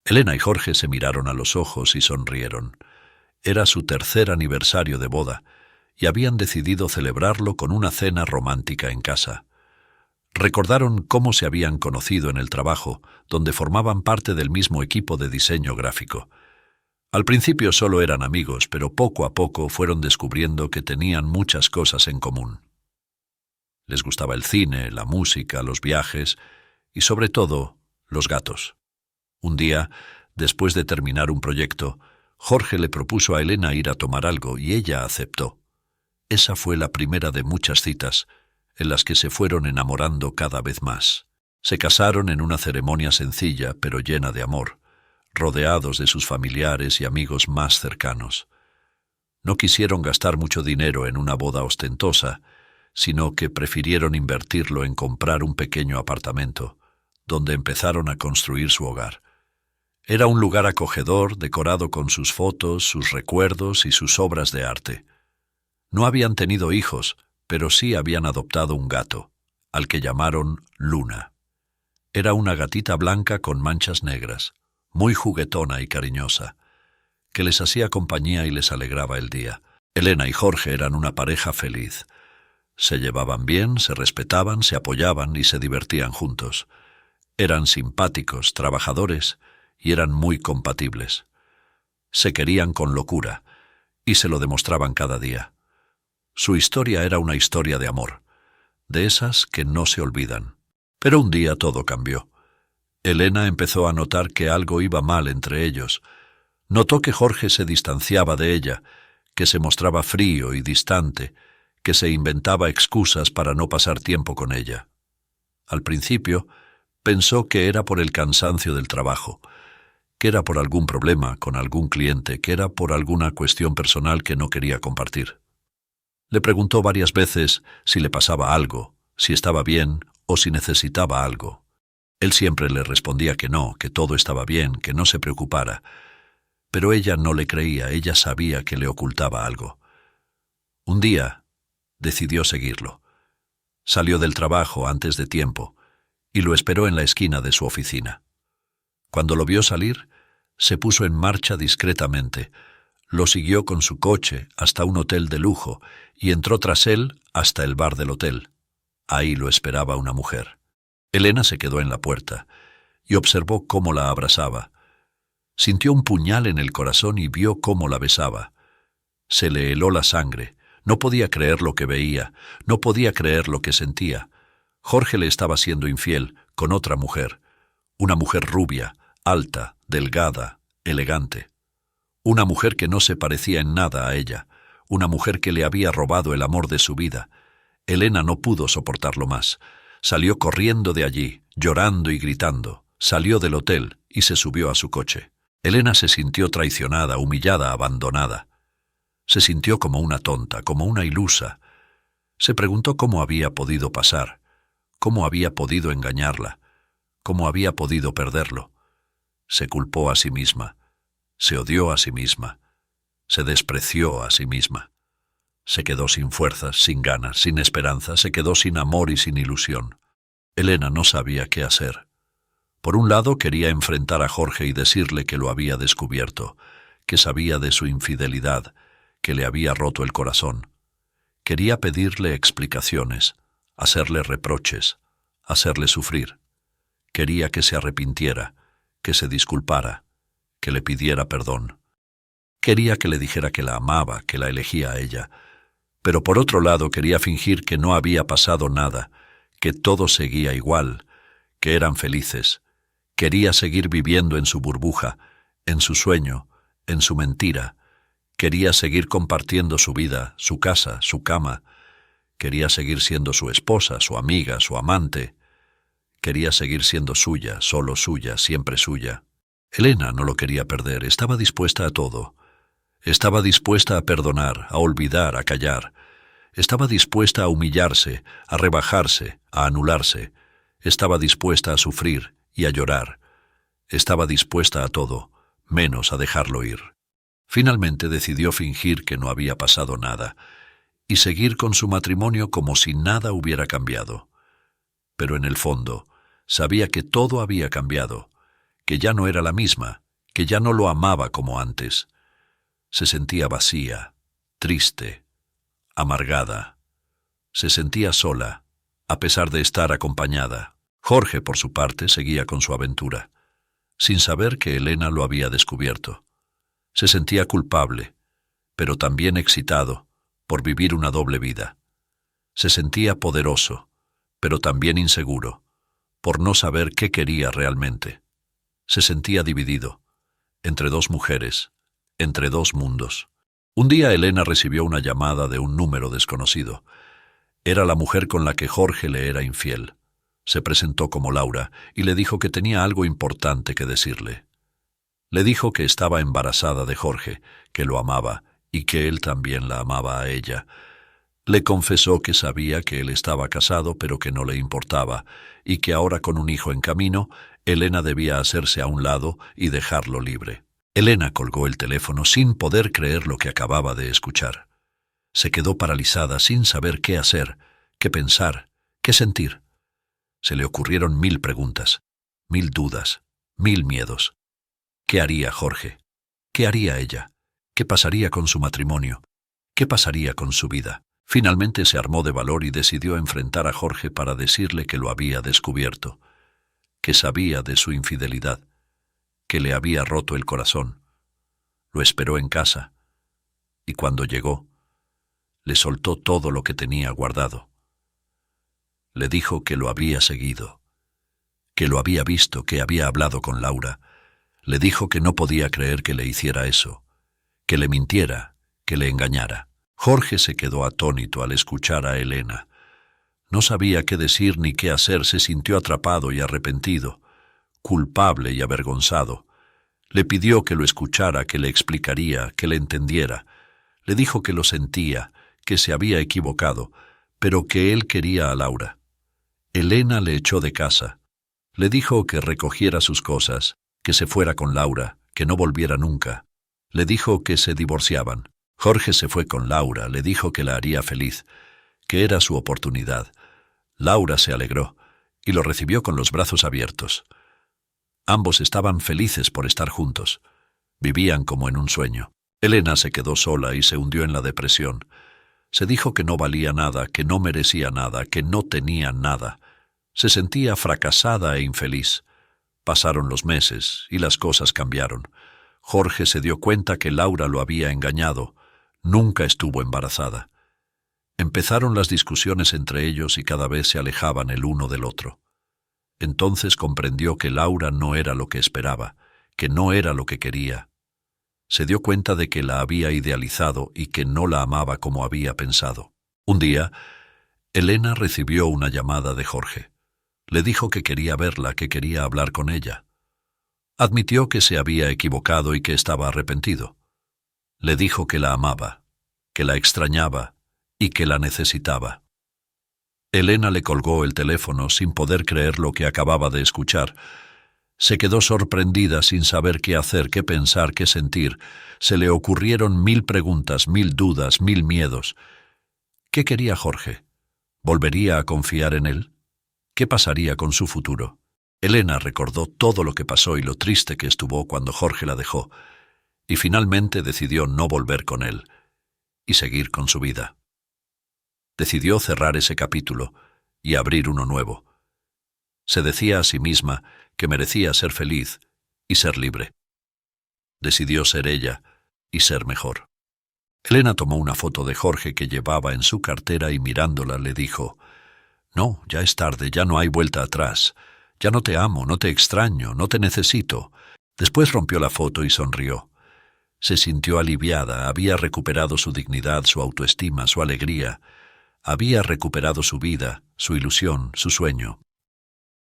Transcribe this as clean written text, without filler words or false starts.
Elena y Jorge se miraron a los ojos y sonrieron. Era su tercer aniversario de boda, y habían decidido celebrarlo con una cena romántica en casa. Recordaron cómo se habían conocido en el trabajo, donde formaban parte del mismo equipo de diseño gráfico. Al principio solo eran amigos, pero poco a poco fueron descubriendo que tenían muchas cosas en común. Les gustaba el cine, la música, los viajes y, sobre todo, los gatos. Un día, después de terminar un proyecto, Jorge le propuso a Elena ir a tomar algo y ella aceptó. Esa fue la primera de muchas citas, en las que se fueron enamorando cada vez más. Se casaron en una ceremonia sencilla pero llena de amor, rodeados de sus familiares y amigos más cercanos. No quisieron gastar mucho dinero en una boda ostentosa, sino que prefirieron invertirlo en comprar un pequeño apartamento, donde empezaron a construir su hogar. Era un lugar acogedor, decorado con sus fotos, sus recuerdos y sus obras de arte. No habían tenido hijos, pero sí habían adoptado un gato, al que llamaron Luna. Era una gatita blanca con manchas negras, muy juguetona y cariñosa, que les hacía compañía y les alegraba el día. Elena y Jorge eran una pareja feliz. Se llevaban bien, se respetaban, se apoyaban y se divertían juntos. Eran simpáticos, trabajadores y eran muy compatibles. Se querían con locura y se lo demostraban cada día. Su historia era una historia de amor, de esas que no se olvidan. Pero un día todo cambió. Elena empezó a notar que algo iba mal entre ellos. Notó que Jorge se distanciaba de ella, que se mostraba frío y distante, que se inventaba excusas para no pasar tiempo con ella. Al principio, pensó que era por el cansancio del trabajo, que era por algún problema con algún cliente, que era por alguna cuestión personal que no quería compartir. Le preguntó varias veces si le pasaba algo, si estaba bien o si necesitaba algo. Él siempre le respondía que no, que todo estaba bien, que no se preocupara. Pero ella no le creía, ella sabía que le ocultaba algo. Un día decidió seguirlo. Salió del trabajo antes de tiempo y lo esperó en la esquina de su oficina. Cuando lo vio salir, se puso en marcha discretamente, lo siguió con su coche hasta un hotel de lujo y entró tras él hasta el bar del hotel. Ahí lo esperaba una mujer. Elena se quedó en la puerta y observó cómo la abrazaba. Sintió un puñal en el corazón y vio cómo la besaba. Se le heló la sangre. No podía creer lo que veía, no podía creer lo que sentía. Jorge le estaba siendo infiel con otra mujer, una mujer rubia, alta, delgada, elegante. Una mujer que no se parecía en nada a ella, una mujer que le había robado el amor de su vida. Elena no pudo soportarlo más. Salió corriendo de allí, llorando y gritando. Salió del hotel y se subió a su coche. Elena se sintió traicionada, humillada, abandonada. Se sintió como una tonta, como una ilusa. Se preguntó cómo había podido pasar, cómo había podido engañarla, cómo había podido perderlo. Se culpó a sí misma, se odió a sí misma, se despreció a sí misma. Se quedó sin fuerzas, sin ganas, sin esperanza, se quedó sin amor y sin ilusión. Elena no sabía qué hacer. Por un lado quería enfrentar a Jorge y decirle que lo había descubierto, que sabía de su infidelidad, que le había roto el corazón. Quería pedirle explicaciones, hacerle reproches, hacerle sufrir. Quería que se arrepintiera, que se disculpara, que le pidiera perdón. Quería que le dijera que la amaba, que la elegía a ella. Pero por otro lado quería fingir que no había pasado nada, que todo seguía igual, que eran felices. Quería seguir viviendo en su burbuja, en su sueño, en su mentira. Quería seguir compartiendo su vida, su casa, su cama. Quería seguir siendo su esposa, su amiga, su amante. Quería seguir siendo suya, solo suya, siempre suya. Elena no lo quería perder, estaba dispuesta a todo. Estaba dispuesta a perdonar, a olvidar, a callar. Estaba dispuesta a humillarse, a rebajarse, a anularse. Estaba dispuesta a sufrir y a llorar. Estaba dispuesta a todo, menos a dejarlo ir. Finalmente decidió fingir que no había pasado nada y seguir con su matrimonio como si nada hubiera cambiado. Pero en el fondo, sabía que todo había cambiado, que ya no era la misma, que ya no lo amaba como antes. Se sentía vacía, triste, amargada. Se sentía sola, a pesar de estar acompañada. Jorge, por su parte, seguía con su aventura, sin saber que Elena lo había descubierto. Se sentía culpable, pero también excitado, por vivir una doble vida. Se sentía poderoso, pero también inseguro, por no saber qué quería realmente. Se sentía dividido, entre dos mujeres, entre dos mundos. Un día Elena recibió una llamada de un número desconocido. Era la mujer con la que Jorge le era infiel. Se presentó como Laura y le dijo que tenía algo importante que decirle. Le dijo que estaba embarazada de Jorge, que lo amaba y que él también la amaba a ella. Le confesó que sabía que él estaba casado pero que no le importaba y que ahora con un hijo en camino, Elena debía hacerse a un lado y dejarlo libre. Elena colgó el teléfono sin poder creer lo que acababa de escuchar. Se quedó paralizada sin saber qué hacer, qué pensar, qué sentir. Se le ocurrieron 1000 preguntas, 1000 dudas, 1000 miedos. ¿Qué haría Jorge? ¿Qué haría ella? ¿Qué pasaría con su matrimonio? ¿Qué pasaría con su vida? Finalmente se armó de valor y decidió enfrentar a Jorge para decirle que lo había descubierto, que sabía de su infidelidad, que le había roto el corazón. Lo esperó en casa, y cuando llegó, le soltó todo lo que tenía guardado. Le dijo que lo había seguido, que lo había visto, que había hablado con Laura. Le dijo que no podía creer que le hiciera eso, que le mintiera, que le engañara. Jorge se quedó atónito al escuchar a Elena. No sabía qué decir ni qué hacer, se sintió atrapado y arrepentido, culpable y avergonzado. Le pidió que lo escuchara, que le explicaría, que le entendiera. Le dijo que lo sentía, que se había equivocado, pero que él quería a Laura. Elena le echó de casa. Le dijo que recogiera sus cosas, que se fuera con Laura, que no volviera nunca. Le dijo que se divorciaban. Jorge se fue con Laura, le dijo que la haría feliz, que era su oportunidad. Laura se alegró y lo recibió con los brazos abiertos. Ambos estaban felices por estar juntos. Vivían como en un sueño. Elena se quedó sola y se hundió en la depresión. Se dijo que no valía nada, que no merecía nada, que no tenía nada. Se sentía fracasada e infeliz. Pasaron los meses y las cosas cambiaron. Jorge se dio cuenta que Laura lo había engañado. Nunca estuvo embarazada. Empezaron las discusiones entre ellos y cada vez se alejaban el uno del otro. Entonces comprendió que Laura no era lo que esperaba, que no era lo que quería. Se dio cuenta de que la había idealizado y que no la amaba como había pensado. Un día, Elena recibió una llamada de Jorge. Le dijo que quería verla, que quería hablar con ella. Admitió que se había equivocado y que estaba arrepentido. Le dijo que la amaba, que la extrañaba y que la necesitaba. Elena le colgó el teléfono sin poder creer lo que acababa de escuchar. Se quedó sorprendida sin saber qué hacer, qué pensar, qué sentir. Se le ocurrieron 1000 preguntas, 1000 dudas, 1000 miedos. ¿Qué quería Jorge? ¿Volvería a confiar en él? ¿Qué pasaría con su futuro? Elena recordó todo lo que pasó y lo triste que estuvo cuando Jorge la dejó, y finalmente decidió no volver con él y seguir con su vida. Decidió cerrar ese capítulo y abrir uno nuevo. Se decía a sí misma que merecía ser feliz y ser libre. Decidió ser ella y ser mejor. Elena tomó una foto de Jorge que llevaba en su cartera y mirándola le dijo: «No, ya es tarde, ya no hay vuelta atrás. Ya no te amo, no te extraño, no te necesito». Después rompió la foto y sonrió. Se sintió aliviada, había recuperado su dignidad, su autoestima, su alegría. Había recuperado su vida, su ilusión, su sueño.